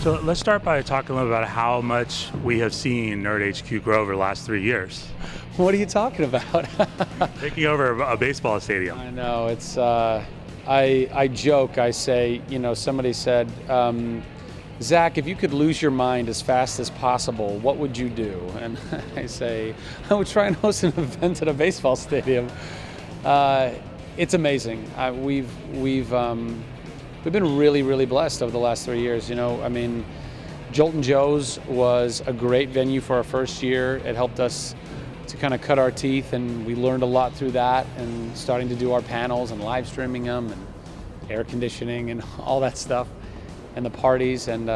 So let's start by talking a little about how much we have seen Nerd HQ grow over the last 3 years. What are you talking about? Taking over a baseball stadium. I know, it's, I joke, I say, somebody said, Zach, if you could lose your mind as fast as possible, what would you do? And I say, I would try and host an event at a baseball stadium. It's amazing. We've been really, really blessed over the last 3 years. Joltin' Joe's was a great venue for our first year. It helped us to kind of cut our teeth, and we learned a lot through that, and starting to do our panels and live streaming them and air conditioning and all that stuff and the parties. And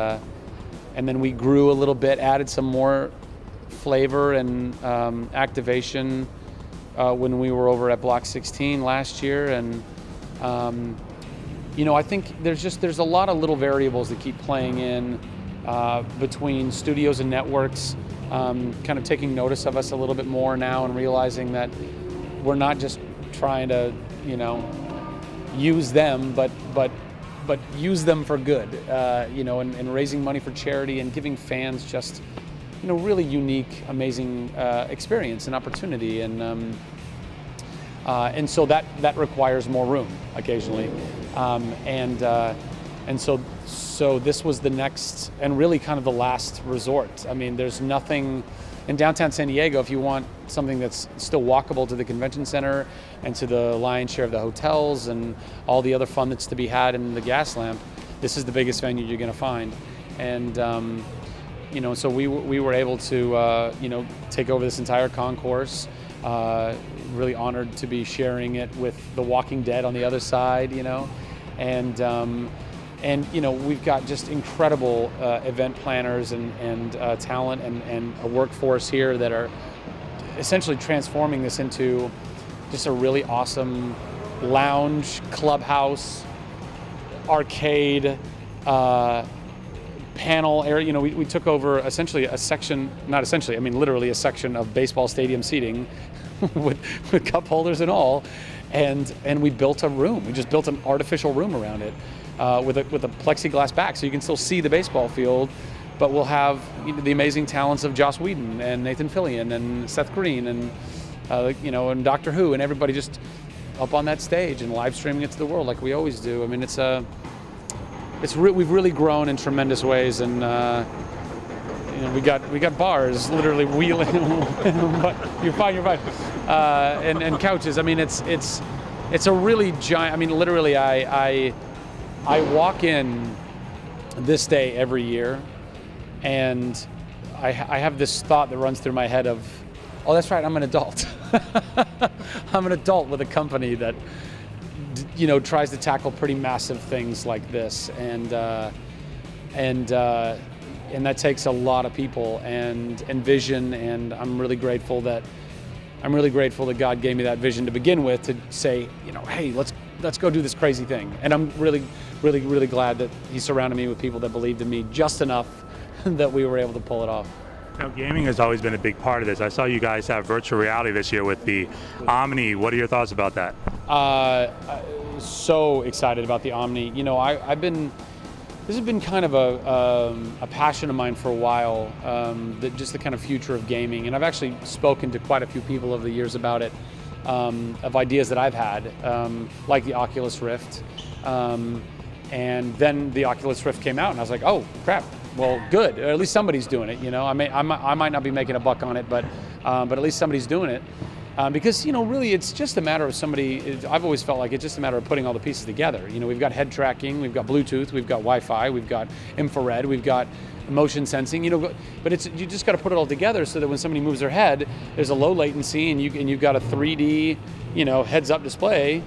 then we grew a little bit, added some more flavor and activation when we were over at Block 16 last year. And I think there's a lot of little variables that keep playing in between studios and networks, kind of taking notice of us a little bit more now and realizing that we're not just trying to, use them, but use them for good, and raising money for charity and giving fans just, really unique, amazing experience and opportunity. And so that requires more room occasionally. And so this was the next and really kind of the last resort. There's nothing in downtown San Diego. If you want something that's still walkable to the convention center and to the lion's share of the hotels and all the other fun that's to be had in the Gas Lamp, this is the biggest venue you're going to find. And so we were able to take over this entire concourse. Really honored to be sharing it with The Walking Dead on the other side, and we've got just incredible event planners and talent and a workforce here that are essentially transforming this into just a really awesome lounge, clubhouse, arcade, panel area. We took over essentially a section, not essentially, literally a section of baseball stadium seating with cup holders and all, and we built a room. We just built an artificial room around it with a plexiglass back, so you can still see the baseball field, but we'll have the amazing talents of Joss Whedon and Nathan Fillion and Seth Green and and Doctor Who and everybody just up on that stage and live streaming it to the world like we always do. We've really grown in tremendous ways, and we got bars literally wheeling. You're fine. And couches. It's a really giant. Literally, I walk in this day every year, and I have this thought that runs through my head of, oh, that's right, I'm an adult. I'm an adult with a company that tries to tackle pretty massive things like this, and that takes a lot of people and vision. And I'm really grateful that God gave me that vision to begin with, to say, hey, let's go do this crazy thing. And I'm really, really, really glad that he surrounded me with people that believed in me just enough that we were able to pull it off. Now, gaming has always been a big part of this. I saw you guys have virtual reality this year with the Omni. What are your thoughts about that? So excited about the Omni. This has been kind of a passion of mine for a while, just the kind of future of gaming. And I've actually spoken to quite a few people over the years about it, of ideas that I've had, like the Oculus Rift. And then the Oculus Rift came out, and I was like, oh, crap. Well, good. At least somebody's doing it. I might not be making a buck on it, but at least somebody's doing it. Because, really, it's just a matter of I've always felt like it's just a matter of putting all the pieces together. We've got head tracking, we've got Bluetooth, we've got Wi-Fi, we've got infrared, we've got motion sensing, but you just got to put it all together so that when somebody moves their head, there's a low latency, and you've got a 3D, heads-up display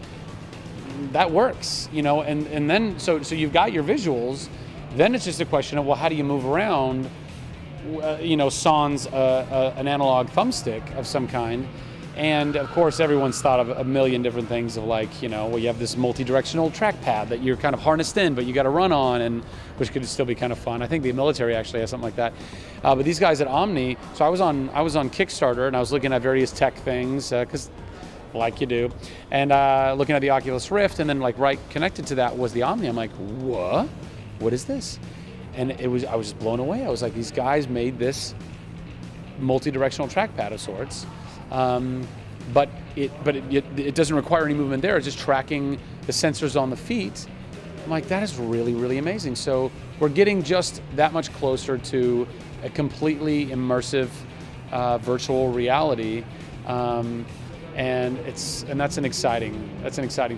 that works, and then so you've got your visuals. Then it's just a question of, well, how do you move around, sans an analog thumbstick of some kind. And of course, everyone's thought of a million different things of you have this multi-directional trackpad that you're kind of harnessed in, but you got to run on, and which could still be kind of fun. I think the military actually has something like that. But these guys at Omni, so I was on Kickstarter, and I was looking at various tech things, because like you do, and looking at the Oculus Rift, and then right connected to that was the Omni. I'm like, what? What is this? And I was just blown away. I was like, these guys made this multi-directional trackpad of sorts, but it doesn't require any movement there. It's just tracking the sensors on the feet. I'm like, that is really, really amazing. So we're getting just that much closer to a completely immersive virtual reality, and that's an exciting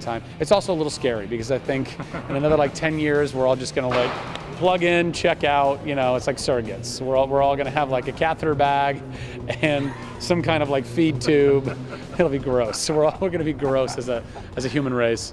time. It's also a little scary because I think in another like 10 years we're all just gonna like plug in, check out. You know, it's like surrogates. We're all gonna have like a catheter bag and some kind of like feed tube. It'll be gross. So we're gonna be gross as a human race.